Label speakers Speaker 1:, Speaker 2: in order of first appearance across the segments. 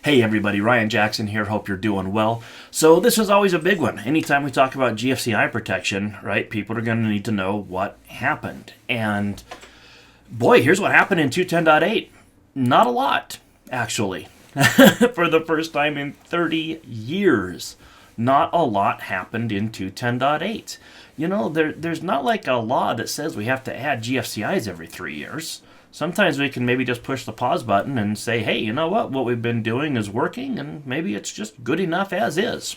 Speaker 1: Hey everybody, Ryan Jackson here. Hope you're doing well. So this is always a big one. Anytime we talk about GFCI protection, right, people are going to need to know what happened. And boy, here's what happened in 210.8. Not a lot, actually. For the first time in 30 years, not a lot happened in 210.8. You know, there's not like a law that says we have to add GFCIs every 3 years. Sometimes we can maybe just push the pause button and say, hey, you know what we've been doing is working, and maybe it's just good enough as is.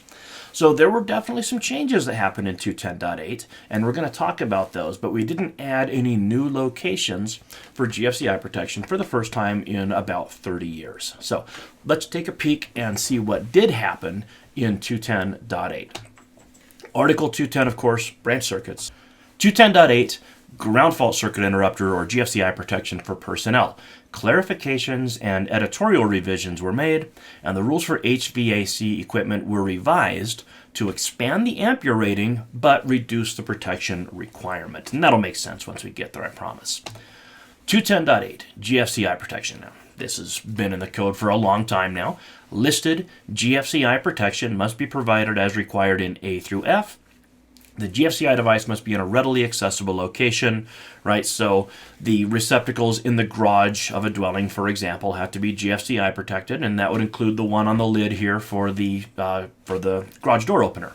Speaker 1: So there were definitely some changes that happened in 210.8, and we're going to talk about those, but we didn't add any new locations for GFCI protection for the first time in about 30 years. So let's take a peek and see what did happen in 210.8. Article 210, of course, branch circuits. 210.8, ground fault circuit interrupter, or GFCI protection for personnel. Clarifications and editorial revisions were made, and the rules for HVAC equipment were revised to expand the ampere rating but reduce the protection requirement. And that'll make sense once we get there, I promise. 210.8, GFCI protection now. This has been in the code for a long time now. Listed GFCI protection must be provided as required in A through F. The GFCI device must be in a readily accessible location, right? So the receptacles in the garage of a dwelling, for example, have to be GFCI protected, and that would include the one on the lid here for the garage door opener.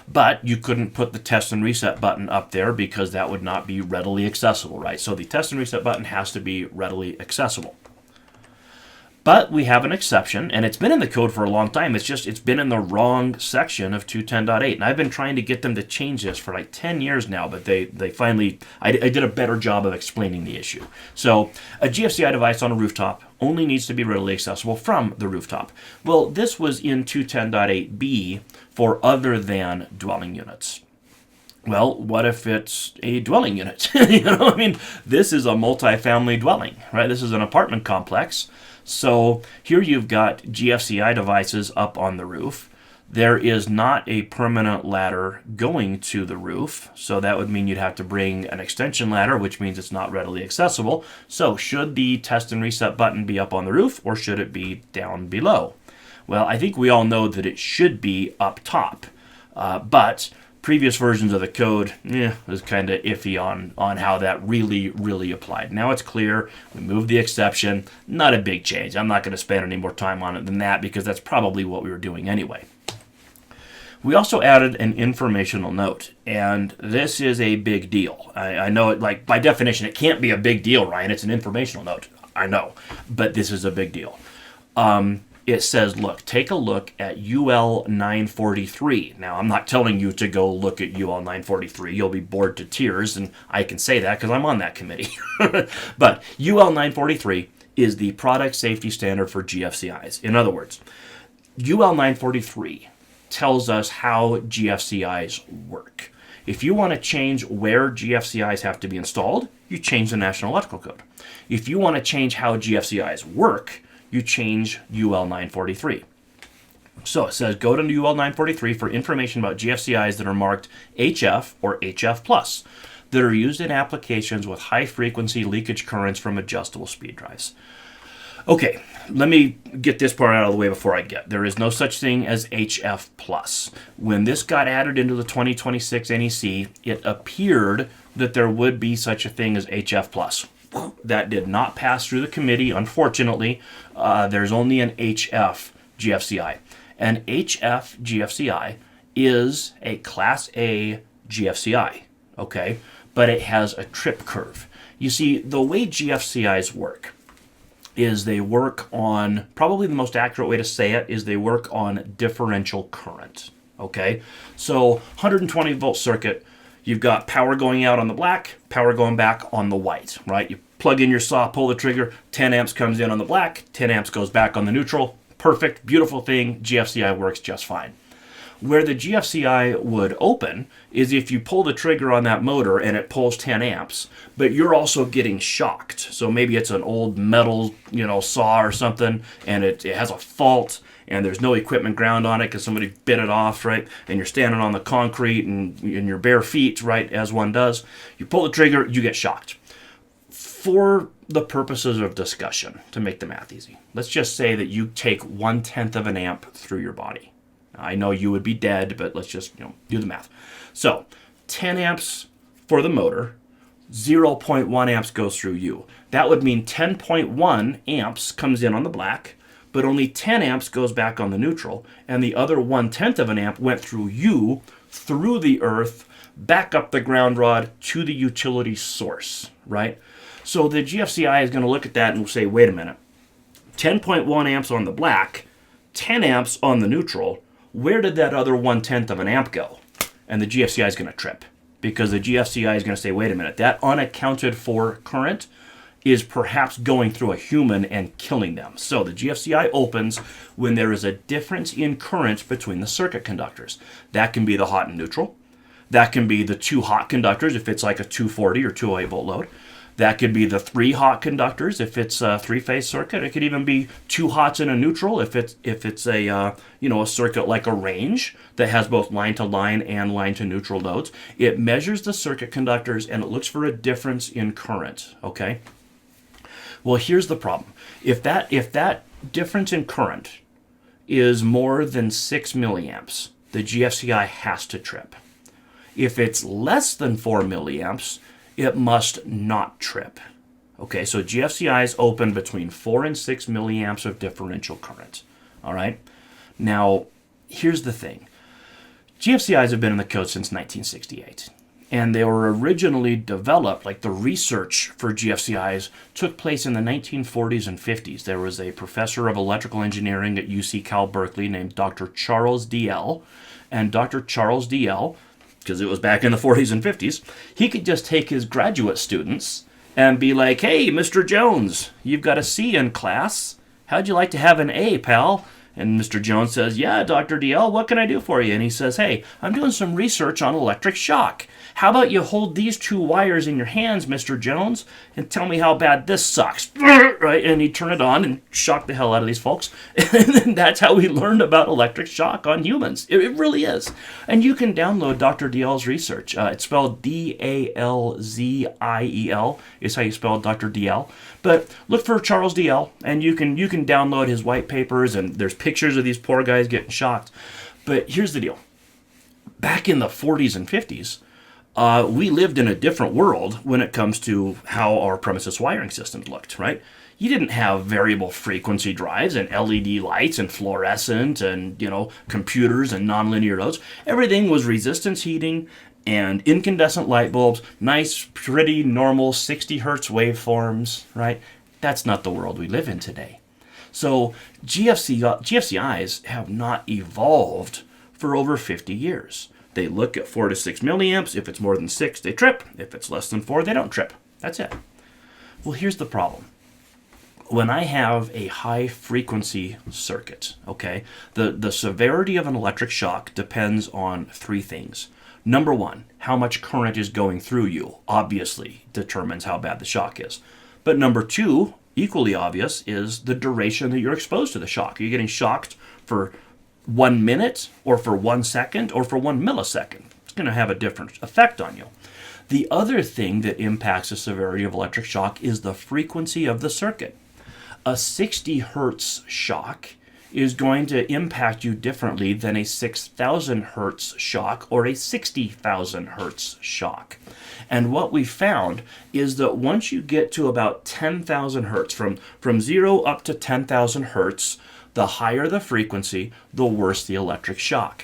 Speaker 1: But you couldn't put the test and reset button up there because that would not be readily accessible, right? So the test and reset button has to be readily accessible. But we have an exception, and it's been in the code for a long time. It's been in the wrong section of 210.8, and I've been trying to get them to change this for like 10 years now, but they finally, I did a better job of explaining the issue. So a GFCI device on a rooftop only needs to be readily accessible from the rooftop. Well, this was in 210.8b for other than dwelling units. Well, what if it's a dwelling unit? This is a multifamily dwelling, right? This is an apartment complex. So here you've got GFCI devices up on the roof. There is not a permanent ladder going to the roof, so that would mean you'd have to bring an extension ladder, which means it's not readily accessible. So should the test and reset button be up on the roof, or should it be down below? Well, I think we all know that it should be up top, but previous versions of the code was kind of iffy on how that really applied. Now it's clear. We moved the exception. Not a big change. I'm not going to spend any more time on it than that because that's probably what we were doing anyway. We also added an informational note, and this is a big deal. I know it, like by definition, it can't be a big deal, Ryan. It's an informational note. I know, but this is a big deal. It says, look, take a look at UL 943. Now, I'm not telling you to go look at UL 943. You'll be bored to tears, and I can say that because I'm on that committee. But UL 943 is the product safety standard for GFCIs. In other words, UL 943 tells us how GFCIs work. If you want to change where GFCIs have to be installed, you change the National Electrical Code. If you want to change how GFCIs work, you change UL 943. So it says go to UL 943 for information about GFCIs that are marked HF or HF plus that are used in applications with high frequency leakage currents from adjustable speed drives. Okay, let me get this part out of the way before I get. There is no such thing as HF plus. When this got added into the 2026 NEC, it appeared that there would be such a thing as HF plus. That did not pass through the committee, unfortunately. There's only an HF GFCI. An HF GFCI is a Class A GFCI, okay? But it has a trip curve. You see, the way GFCIs work is they work on, probably the most accurate way to say it is they work on differential current, okay? So 120 volt circuit, you've got power going out on the black, power going back on the white, right? You plug in your saw, pull the trigger, 10 amps comes in on the black, 10 amps goes back on the neutral. Perfect, beautiful thing, GFCI works just fine. Where the GFCI would open is if you pull the trigger on that motor and it pulls 10 amps, but you're also getting shocked. So maybe it's an old metal, saw or something, and it has a fault, and there's no equipment ground on it because somebody bit it off, right? And you're standing on the concrete and in your bare feet, right, as one does. You pull the trigger, you get shocked. For the purposes of discussion, to make the math easy, let's just say that you take 1/10 of an amp through your body. I know you would be dead, but let's just do the math. So 10 amps for the motor, 0.1 amps goes through you. That would mean 10.1 amps comes in on the black, but only 10 amps goes back on the neutral, and the other 1/10 of an amp went through you, through the earth, back up the ground rod to the utility source, right? So the GFCI is going to look at that and say, wait a minute, 10.1 amps on the black, 10 amps on the neutral, where did that other 1/10 of an amp go? And the GFCI is going to trip, because the GFCI is going to say, wait a minute, that unaccounted for current is perhaps going through a human and killing them. So the GFCI opens when there is a difference in current between the circuit conductors. That can be the hot and neutral. That can be the two hot conductors if it's like a 240 or 208 volt load. That could be the three hot conductors if it's a three-phase circuit. It could even be two hots and a neutral if it's a a circuit like a range that has both line-to-line and line-to-neutral loads. It measures the circuit conductors and it looks for a difference in current. Okay. Well, here's the problem. If that difference in current is more than 6 milliamps, the GFCI has to trip. If it's less than 4 milliamps, it must not trip. Okay, so GFCIs open between 4 and 6 milliamps of differential current. All right? Now, here's the thing. GFCIs have been in the code since 1968. And they were originally developed, like the research for GFCIs took place in the 1940s and 50s. There was a professor of electrical engineering at UC Cal Berkeley named Dr. Charles D.L. And Dr. Charles D.L., because it was back in the 40s and 50s, he could just take his graduate students and be like, hey, Mr. Jones, you've got a C in class. How'd you like to have an A, pal? And Mr. Jones says, yeah, Dr. DL, what can I do for you? And he says, hey, I'm doing some research on electric shock. How about you hold these two wires in your hands, Mr. Jones, and tell me how bad this sucks. Right? And he'd turn it on and shock the hell out of these folks. And that's how we learned about electric shock on humans. It really is. And you can download Dr. DL's research. It's spelled DALZIEL is how you spell Dr. DL. But look for Charles DL, and you can download his white papers, and there's pictures of these poor guys getting shocked. But here's the deal. Back in the 40s and 50s, we lived in a different world when it comes to how our premises wiring systems looked, right? You didn't have variable frequency drives and LED lights and fluorescent and, computers and nonlinear loads. Everything was resistance heating and incandescent light bulbs, nice, pretty, normal 60 hertz waveforms, right? That's not the world we live in today. So GFCIs have not evolved for over 50 years. They look at 4 to 6 milliamps. If it's more than 6, they trip. If it's less than 4, they don't trip. That's it. Well, here's the problem. When I have a high frequency circuit, okay, the severity of an electric shock depends on three things. Number one, how much current is going through you, obviously determines how bad the shock is. But number two, equally obvious, is the duration that you're exposed to the shock. Are you getting shocked for 1 minute or for 1 second or for 1 millisecond? It's going to have a different effect on you. The other thing that impacts the severity of electric shock is the frequency of the circuit. A 60 hertz shock is going to impact you differently than a 6,000 hertz shock or a 60,000 hertz shock. And what we found is that once you get to about 10,000 hertz, from 0 up to 10,000 hertz, the higher the frequency, the worse the electric shock.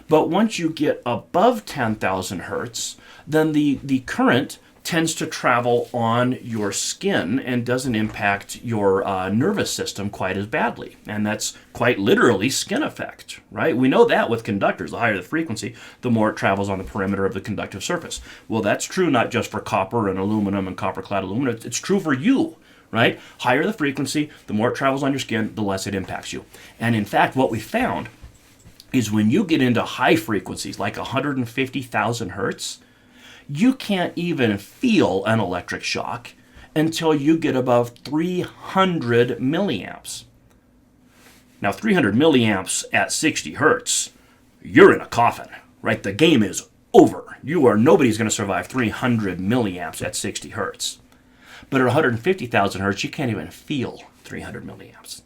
Speaker 1: But once you get above 10,000 hertz, then the current tends to travel on your skin and doesn't impact your nervous system quite as badly. And that's quite literally skin effect, right? We know that with conductors. The higher the frequency, the more it travels on the perimeter of the conductive surface. Well, that's true not just for copper and aluminum and copper-clad aluminum. It's true for you, right? Higher the frequency, the more it travels on your skin, the less it impacts you. And in fact, what we found is when you get into high frequencies, like 150,000 hertz, you can't even feel an electric shock until you get above 300 milliamps. Now, 300 milliamps at 60 hertz, you're in a coffin, right? The game is over. Nobody's going to survive 300 milliamps at 60 hertz. But at 150,000 hertz, you can't even feel 300 milliamps.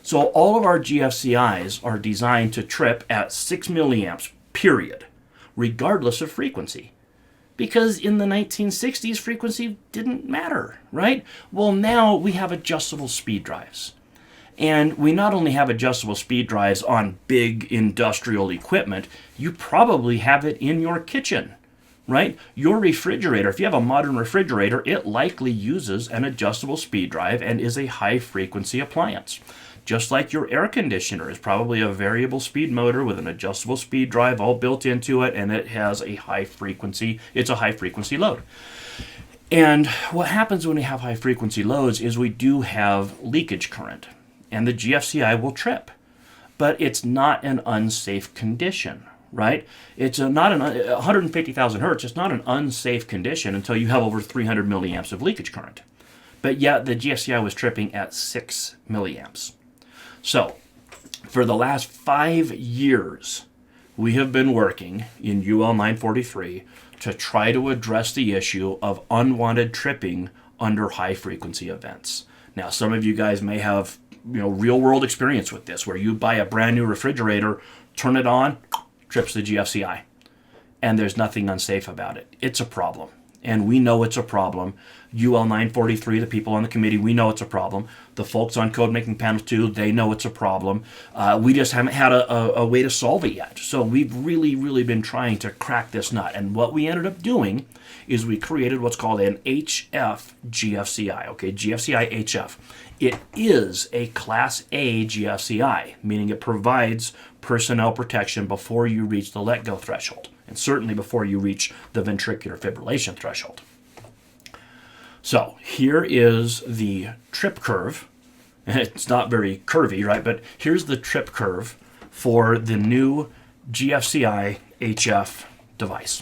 Speaker 1: So all of our GFCIs are designed to trip at 6 milliamps, period, regardless of frequency. Because in the 1960s, frequency didn't matter, right? Well, now we have adjustable speed drives. And we not only have adjustable speed drives on big industrial equipment, you probably have it in your kitchen, right? Your refrigerator, if you have a modern refrigerator, it likely uses an adjustable speed drive and is a high-frequency appliance. Just like your air conditioner is probably a variable speed motor with an adjustable speed drive all built into it, and it has a high-frequency, it's a high-frequency load. And what happens when we have high-frequency loads is we do have leakage current, and the GFCI will trip. But it's not an unsafe condition, right? It's not 150,000 hertz. It's not an unsafe condition until you have over 300 milliamps of leakage current. But yet the GFCI was tripping at 6 milliamps. So for the last 5 years, we have been working in UL 943 to try to address the issue of unwanted tripping under high-frequency events. Now, some of you guys may have real-world experience with this, where you buy a brand new refrigerator, turn it on, trips the GFCI, and there's nothing unsafe about it. It's a problem, and we know it's a problem. UL 943, the people on the committee, we know it's a problem. The folks on Code Making Panel 2, they know it's a problem. We just haven't had a way to solve it yet. So we've really been trying to crack this nut, and what we ended up doing is we created what's called an HF GFCI, okay, GFCI HF. It is a Class A GFCI, meaning it provides personnel protection before you reach the let-go threshold, and certainly before you reach the ventricular fibrillation threshold. So here is the trip curve. It's not very curvy, right? But here's the trip curve for the new GFCI HF device.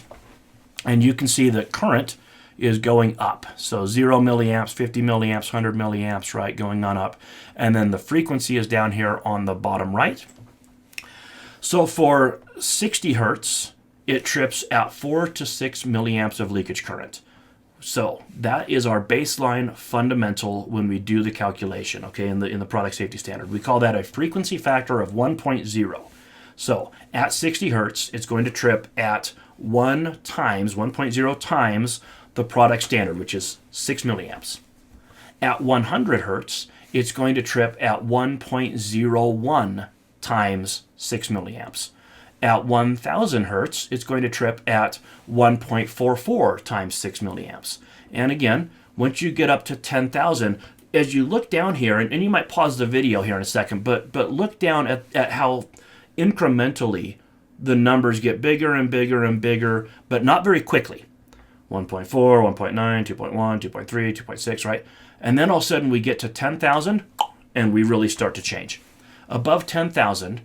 Speaker 1: And you can see that current is going up. So 0 milliamps, 50 milliamps, 100 milliamps, right, going on up. And then the frequency is down here on the bottom right. So for 60 hertz, it trips at 4 to 6 milliamps of leakage current. So that is our baseline fundamental when we do the calculation, okay, in the product safety standard. We call that a frequency factor of 1.0. So at 60 hertz, it's going to trip at 1.0 times the product standard, which is 6 milliamps. At 100 hertz, it's going to trip at 1.01 times 6 milliamps. At 1,000 hertz, it's going to trip at 1.44 times 6 milliamps. And again, once you get up to 10,000, as you look down here, and you might pause the video here in a second, but look down at how incrementally the numbers get bigger and bigger and bigger, but not very quickly. 1.4, 1.9, 2.1, 2.3, 2.6, right? And then all of a sudden we get to 10,000 and we really start to change. Above 10,000,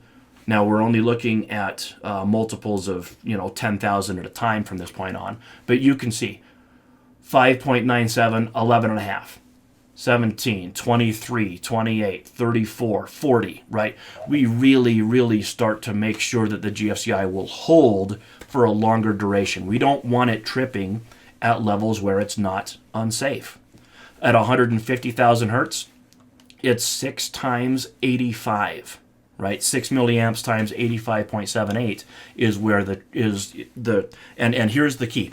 Speaker 1: now we're only looking at multiples of 10,000 at a time from this point on, but you can see 5.97, 11.5, 17, 23, 28, 34, 40, right? We really start to make sure that the GFCI will hold for a longer duration. We don't want it tripping at levels where it's not unsafe. At 150,000 hertz, it's 6 times 85, right? 6 milliamps times 85.78 is where and here's the key.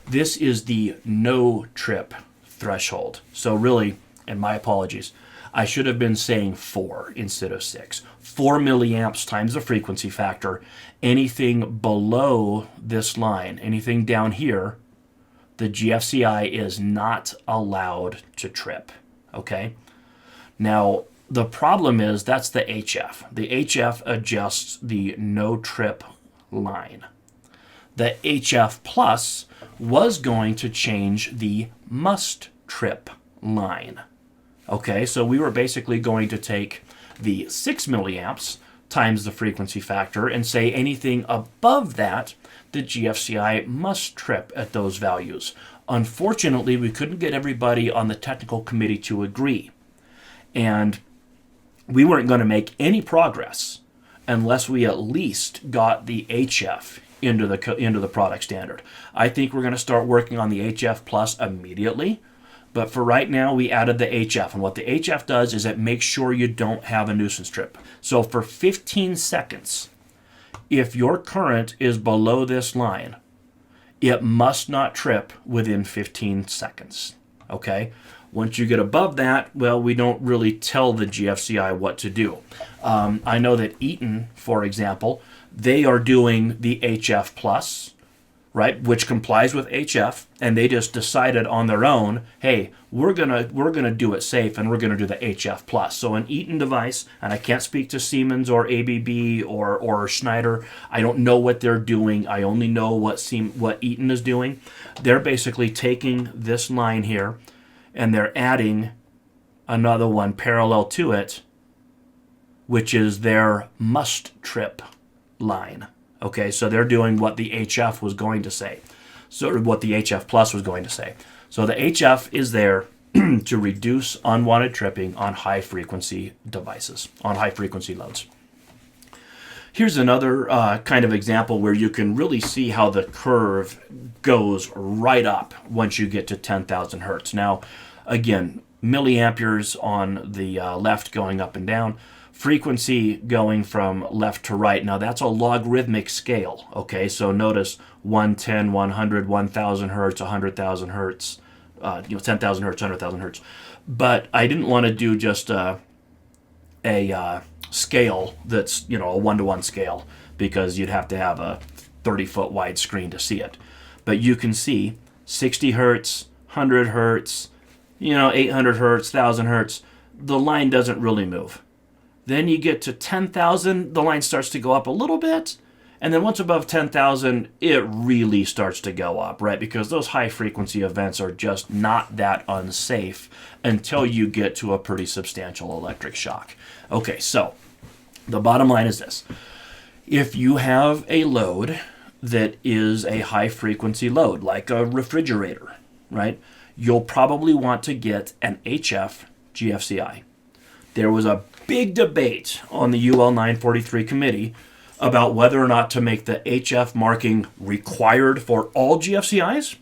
Speaker 1: This is the no trip threshold. So really, and my apologies, I should have been saying 4 instead of 6. 4 milliamps times the frequency factor. Anything below this line, anything down here, the GFCI is not allowed to trip, okay? Now, the problem is that's the HF. The HF adjusts the no trip line. The HF plus was going to change the must trip line. Okay, so we were basically going to take the 6 milliamps times the frequency factor and say anything above that, the GFCI must trip at those values. Unfortunately, we couldn't get everybody on the technical committee to agree. And we weren't going to make any progress unless we at least got the HF into the product standard. I think we're going to start working on the HF Plus immediately. But for right now, we added the HF. And what the HF does is it makes sure you don't have a nuisance trip. So for 15 seconds, if your current is below this line, it must not trip within 15 seconds. Okay? Once you get above that, well, we don't really tell the GFCI what to do. I know that Eaton, for example, they are doing the HF Plus, right, which complies with HF, and they just decided on their own, hey, we're gonna do it safe, and we're gonna do the HF Plus. So an Eaton device, and I can't speak to Siemens or ABB or Schneider. I don't know what they're doing. I only know what Eaton is doing. They're basically taking this line here, and they're adding another one parallel to it, which is their must trip line. Okay, so they're doing what the HF was going to say. So what the HF Plus was going to say. So the HF is there to reduce unwanted tripping on high frequency devices, on high frequency loads. Here's another kind of example where you can really see how the curve goes right up once you get to 10,000 hertz. Now, again, milliamperes on the left going up and down, frequency going from left to right. Now, that's a logarithmic scale, okay? So notice 110, 100, 1,000 hertz, 100,000 hertz, 10,000 hertz, 100,000 hertz. But I didn't want to do just a scale that's, a 1-to-1 scale, because you'd have to have a 30-foot wide screen to see it. But you can see 60 hertz, 100 hertz, 800 hertz, 1,000 hertz. The line doesn't really move. Then you get to 10,000, the line starts to go up a little bit. And then once above 10,000, it really starts to go up, right? Because those high frequency events are just not that unsafe until you get to a pretty substantial electric shock. Okay, so the bottom line is this. If you have a load that is a high frequency load, like a refrigerator, right? You'll probably want to get an HF GFCI. There was a big debate on the UL 943 committee about whether or not to make the HF marking required for all GFCIs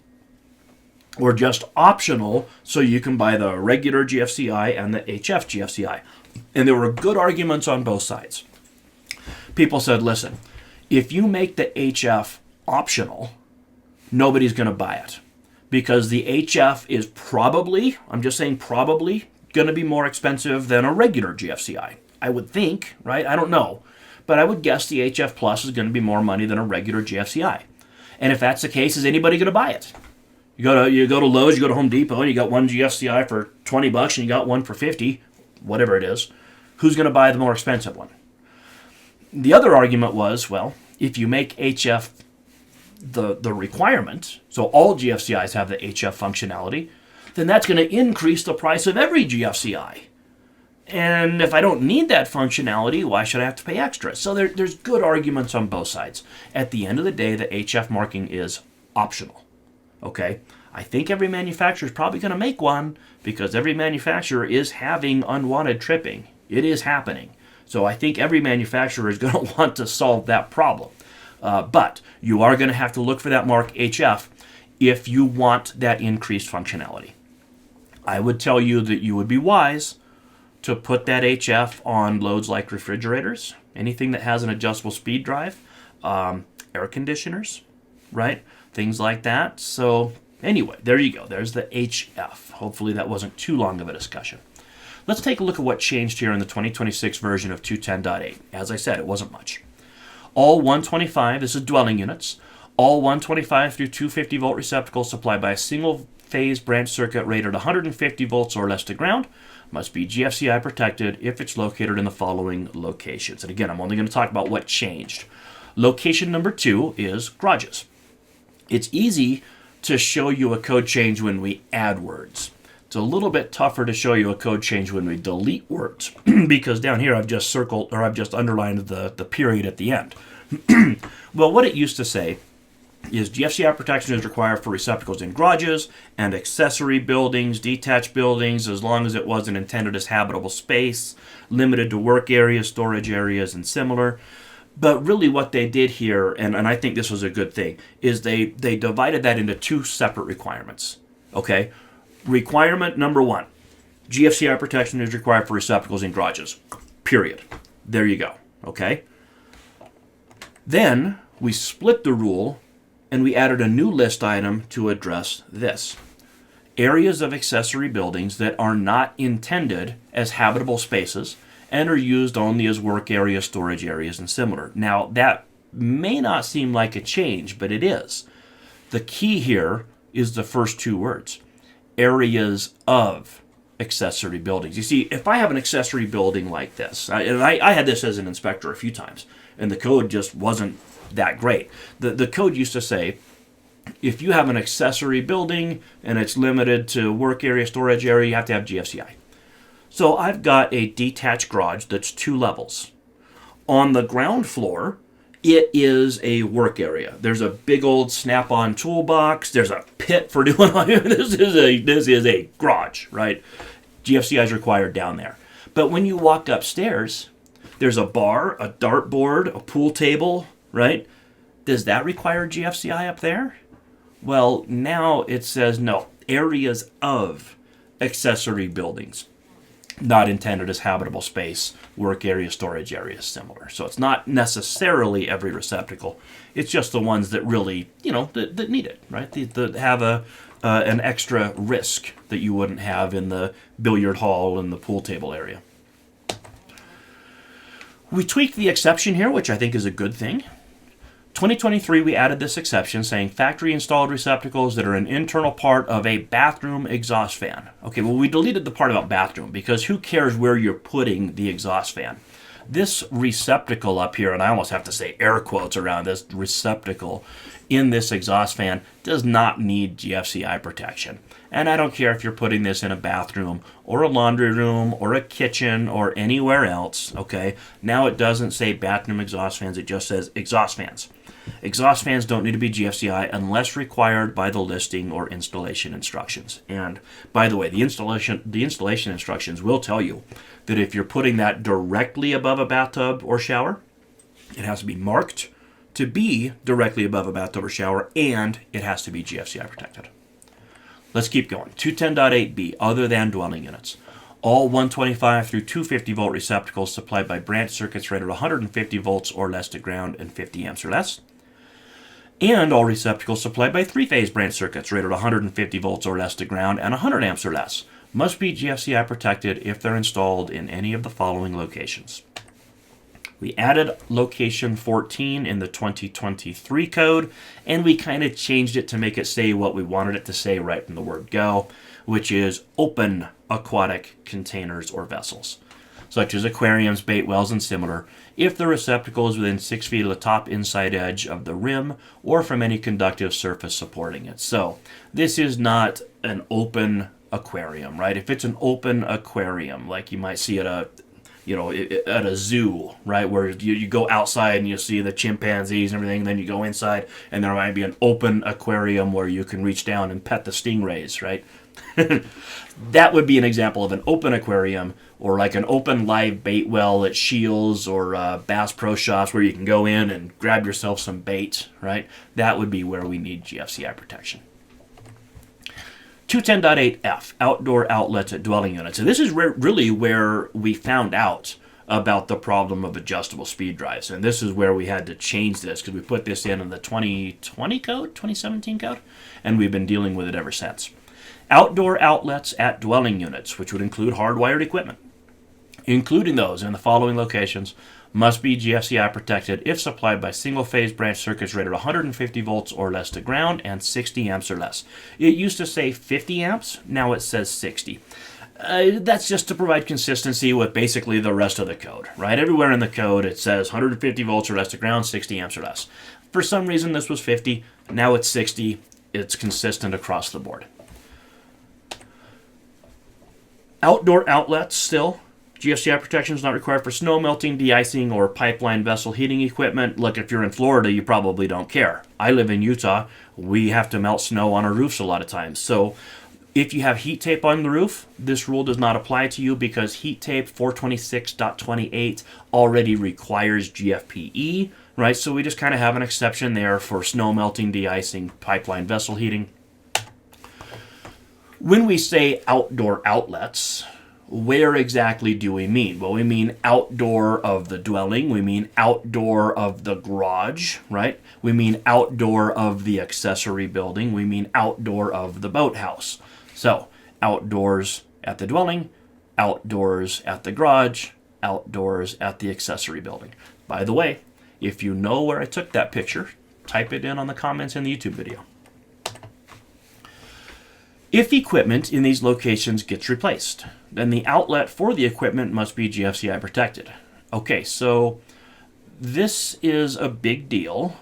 Speaker 1: or just optional so you can buy the regular GFCI and the HF GFCI. And there were good arguments on both sides. People said, listen, if you make the HF optional, nobody's going to buy it, because the HF is probably, I'm just saying probably, going to be more expensive than a regular GFCI. I would think, right? I don't know. But I would guess the HF Plus is going to be more money than a regular GFCI. And if that's the case, is anybody going to buy it? You go to Lowe's, you go to Home Depot, and you got one GFCI for $20 and you got one for $50, whatever it is. Who's going to buy the more expensive one? The other argument was, well, if you make HF the requirement, so all GFCIs have the HF functionality, then that's going to increase the price of every GFCI. And if I don't need that functionality, why should I have to pay extra? So there's good arguments on both sides. At the end of the day, the HF marking is optional. Okay? I think every manufacturer is probably going to make one, because every manufacturer is having unwanted tripping. It is happening. So I think every manufacturer is going to want to solve that problem. But you are going to have to look for that mark HF if you want that increased functionality. I would tell you that you would be wise to put that HF on loads like refrigerators, anything that has an adjustable speed drive, air conditioners, right? Things like that. So anyway, there you go. There's the HF. Hopefully that wasn't too long of a discussion. Let's take a look at what changed here in the 2026 version of 210.8. As I said, it wasn't much. All 125, this is dwelling units, all 125 through 250 volt receptacles supplied by a single phase branch circuit rated 150 volts or less to ground must be GFCI protected if it's located in the following locations. And again, I'm only going to talk about what changed. Location number 2 is garages. It's easy to show you a code change when we add words. It's a little bit tougher to show you a code change when we delete words, because down here I've just circled, or I've just underlined the period at the end. Well, what it used to say is GFCI protection is required for receptacles in garages and accessory buildings, detached buildings, as long as it wasn't intended as habitable space, limited to work areas, storage areas, and similar. But really what they did here, and I think this was a good thing, is they divided that into 2 separate requirements. Okay? requirement number one, GFCI protection is required for receptacles in garages. Period. There you go. Okay? Then we split the rule and we added a new list item to address this. Areas of accessory buildings that are not intended as habitable spaces and are used only as work areas, storage areas, and similar. Now, that may not seem like a change, but it is. The key here is the first two words. Areas of accessory buildings. You see, if I have an accessory building like this, I had this as an inspector a few times, and the code just wasn't that great. The code used to say, if you have an accessory building and it's limited to work area, storage area, you have to have GFCI. So I've got a detached garage that's 2 levels. On the ground floor, it is a work area. There's a big old snap-on toolbox. There's a pit for doing all this. This is a garage, right? GFCI is required down there. But when you walk upstairs, there's a bar, a dartboard, a pool table, right? Does that require GFCI up there? Well, now it says no. Areas of accessory buildings not intended as habitable space, work area, storage area, similar. So it's not necessarily every receptacle. It's just the ones that really, that need it, right? That have an extra risk that you wouldn't have in the billiard hall and the pool table area. We tweaked the exception here, which I think is a good thing. 2023, we added this exception saying factory-installed receptacles that are an internal part of a bathroom exhaust fan. Okay, well, we deleted the part about bathroom because who cares where you're putting the exhaust fan? This receptacle up here, and I almost have to say air quotes around this receptacle in this exhaust fan, does not need GFCI protection. And I don't care if you're putting this in a bathroom or a laundry room or a kitchen or anywhere else, okay? Now it doesn't say bathroom exhaust fans, it just says exhaust fans. Exhaust fans don't need to be GFCI unless required by the listing or installation instructions. And by the way, the installation instructions will tell you that if you're putting that directly above a bathtub or shower, it has to be marked to be directly above a bathtub or shower, and it has to be GFCI protected. Let's keep going. 210.8b, other than dwelling units. All 125 through 250 volt receptacles supplied by branch circuits rated 150 volts or less to ground and 50 amps or less. And all receptacles supplied by three-phase branch circuits rated 150 volts or less to ground and 100 amps or less must be GFCI protected if they're installed in any of the following locations. We added location 14 in the 2023 code, and we kind of changed it to make it say what we wanted it to say right from the word go, which is open aquatic containers or vessels, such as aquariums, bait wells, and similar, if the receptacle is within 6 feet of the top inside edge of the rim or from any conductive surface supporting it. So this is not an open aquarium, right? If it's an open aquarium, like you might see at a zoo, right, where you go outside and you see the chimpanzees and everything, and then you go inside and there might be an open aquarium where you can reach down and pet the stingrays, right? That would be an example of an open aquarium, or like an open live bait well at Shields or Bass Pro Shops where you can go in and grab yourself some bait, right? That would be where we need GFCI protection. 210.8f, outdoor outlets at dwelling units. And this is really where we found out about the problem of adjustable speed drives. And this is where we had to change this because we put this in the 2020 code, 2017 code, and we've been dealing with it ever since. Outdoor outlets at dwelling units, which would include hardwired equipment, including those in the following locations, must be GFCI protected if supplied by single-phase branch circuits rated 150 volts or less to ground and 60 amps or less. It used to say 50 amps, now it says 60. That's just to provide consistency with basically the rest of the code, right? Everywhere in the code it says 150 volts or less to ground, 60 amps or less. For some reason this was 50, now it's 60. It's consistent across the board. Outdoor outlets still. GFCI protection is not required for snow melting, de-icing, or pipeline vessel heating equipment. Look, if you're in Florida, you probably don't care. I live in Utah. We have to melt snow on our roofs a lot of times. So if you have heat tape on the roof, this rule does not apply to you because heat tape 426.28 already requires GFPE, right? So we just kind of have an exception there for snow melting, de-icing, pipeline vessel heating. When we say outdoor outlets, where exactly do we mean? Well, we mean outdoor of the dwelling. We mean outdoor of the garage, right? We mean outdoor of the accessory building. We mean outdoor of the boathouse. So, outdoors at the dwelling, outdoors at the garage, outdoors at the accessory building. By the way, if you know where I took that picture, type it in on the comments in the YouTube video. If equipment in these locations gets replaced, then the outlet for the equipment must be GFCI protected. Okay, so this is a big deal.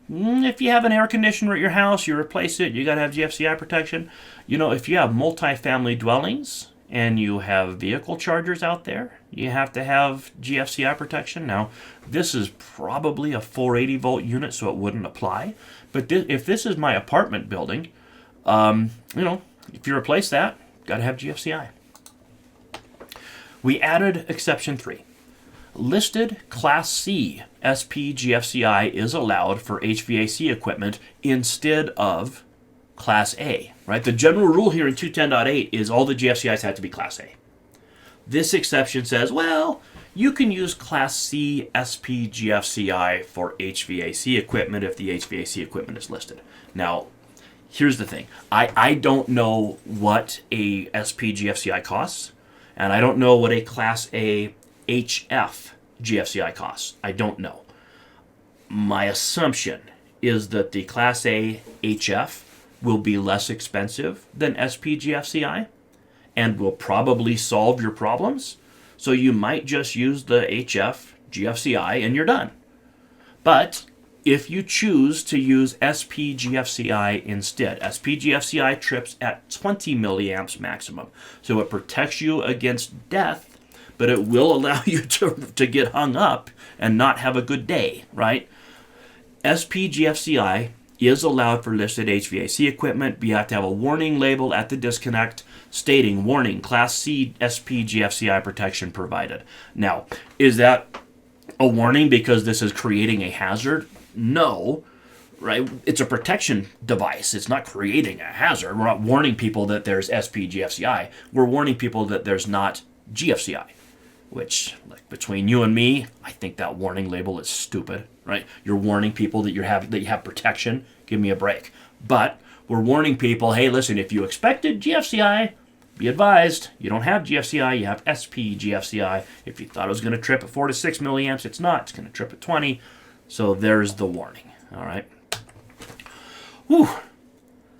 Speaker 1: If you have an air conditioner at your house, you replace it, you got to have GFCI protection. You know, if you have multifamily dwellings and you have vehicle chargers out there, you have to have GFCI protection. Now, this is probably a 480 volt unit, so it wouldn't apply. But if this is my apartment building, you know, if you replace that, got to have GFCI. We added exception 3. Listed Class C SP GFCI is allowed for HVAC equipment instead of Class A, right? The general rule here in 210.8 is all the GFCIs have to be Class A. This exception says, well, you can use Class C SP GFCI for HVAC equipment if the HVAC equipment is listed. Now, here's the thing. I don't know what a SP GFCI costs, and I don't know what a Class A HF GFCI costs. I don't know. My assumption is that the Class A HF will be less expensive than SP GFCI and will probably solve your problems. So you might just use the HF GFCI and you're done. But if you choose to use SP GFCI instead, SP GFCI trips at 20 milliamps maximum. So it protects you against death, but it will allow you to get hung up and not have a good day, right? SP GFCI is allowed for listed HVAC equipment, but you have to have a warning label at the disconnect stating, warning, Class C SP GFCI protection provided. Now, is that a warning because this is creating a hazard? No, right? It's a protection device. It's not creating a hazard. We're not warning people that there's SP GFCI. We're warning people that there's not GFCI, which, like, between you and me, I think that warning label is stupid, right? You're warning people that you have protection. Give me a break. But we're warning people, hey, listen, if you expected GFCI, be advised, you don't have GFCI, you have SP GFCI. If you thought it was going to trip at 4 to 6 milliamps, it's not. It's going to trip at 20. So there's the warning, all right? Whew,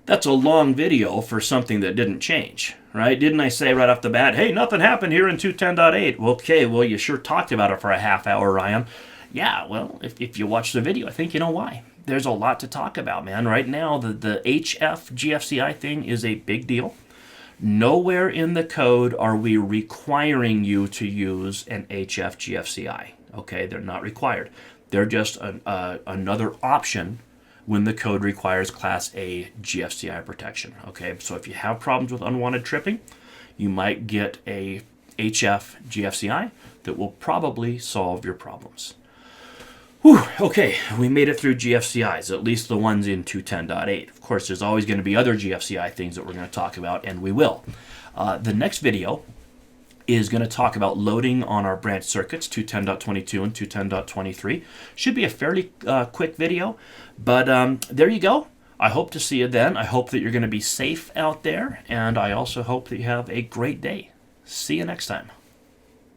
Speaker 1: that's a long video for something that didn't change, right? Didn't I say right off the bat, hey, nothing happened here in 210.8? Well, okay, well, you sure talked about it for a half hour, Ryan. Yeah, well, if you watch the video, I think you know why. There's a lot to talk about, man. Right now, the HF GFCI thing is a big deal. Nowhere in the code are we requiring you to use an HF GFCI, okay? They're not required. They're just another option when the code requires Class A GFCI protection. Okay, so if you have problems with unwanted tripping, you might get a HF GFCI that will probably solve your problems. Whew, okay, we made it through GFCIs, at least the ones in 210.8. Of course, there's always going to be other GFCI things that we're going to talk about, and we will. The next video is going to talk about loading on our branch circuits, 210.22 and 210.23. Should be a fairly quick video, but there you go. I hope to see you then. I hope that you're going to be safe out there, and I also hope that you have a great day. See you next time.